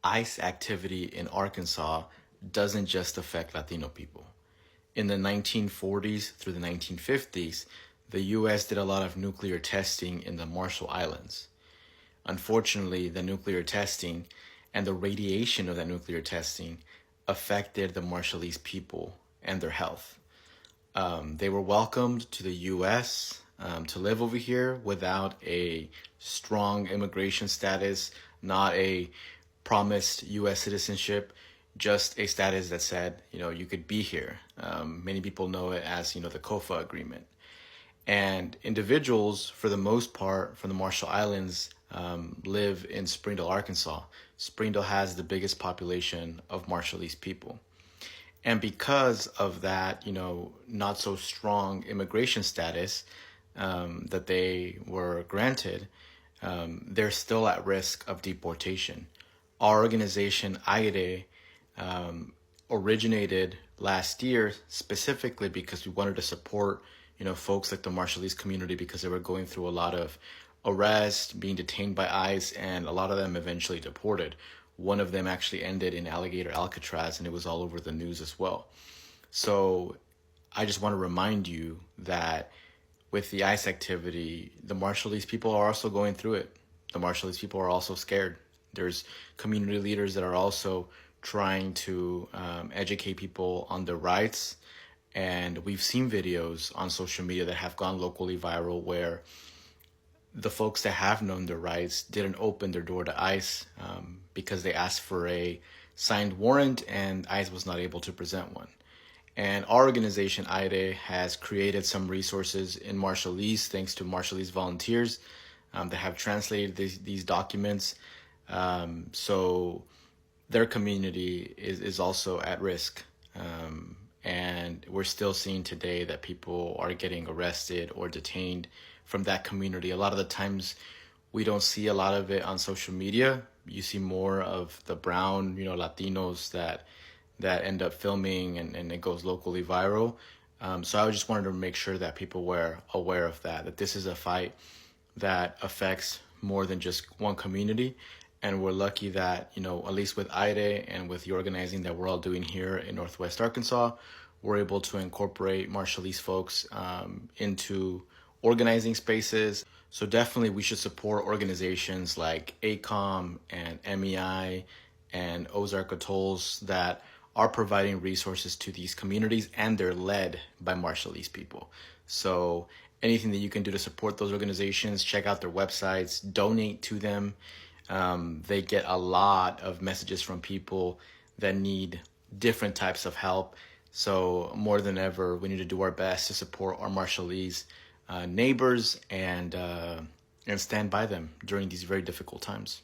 ICE activity in Arkansas doesn't just affect Latino people. In the 1940s through the 1950s, the US did a lot of nuclear testing in the Marshall Islands. Unfortunately, the nuclear testing and the radiation of that nuclear testing affected the Marshallese people and their health. They were welcomed to the US to live over here without a strong immigration status, not a promised US citizenship, just a status that said, you could be here. Many people know it as, the COFA agreement. And individuals, for the most part, from the Marshall Islands, live in Springdale, Arkansas. Springdale has the biggest population of Marshallese people. And because of that, not so strong immigration status that they were granted, they're still at risk of deportation. Our organization, AIRE, originated last year specifically because we wanted to support, folks like the Marshallese community because they were going through a lot of arrest, being detained by ICE, and a lot of them eventually deported. One of them actually ended in Alligator Alcatraz, and it was all over the news as well. So I just want to remind you that with the ICE activity, the Marshallese people are also going through it. The Marshallese people are also scared. There's community leaders that are also trying to educate people on their rights. And we've seen videos on social media that have gone locally viral where the folks that have known their rights didn't open their door to ICE because they asked for a signed warrant and ICE was not able to present one. And our organization, AIRE, has created some resources in Marshallese, thanks to Marshallese volunteers that have translated these documents. So their community is also at risk. And we're still seeing today that people are getting arrested or detained from that community. A lot of the times we don't see a lot of it on social media. You see more of the brown, Latinos that end up filming and it goes locally viral. So I just wanted to make sure that people were aware of that this is a fight that affects more than just one community. And we're lucky that, at least with AIRE and with the organizing that we're all doing here in Northwest Arkansas, we're able to incorporate Marshallese folks into organizing spaces. So definitely we should support organizations like ACOM and MEI and Ozark Atolls that are providing resources to these communities, and they're led by Marshallese people. So anything that you can do to support those organizations, check out their websites, donate to them. They get a lot of messages from people that need different types of help. So more than ever, we need to do our best to support our Marshallese neighbors and stand by them during these very difficult times.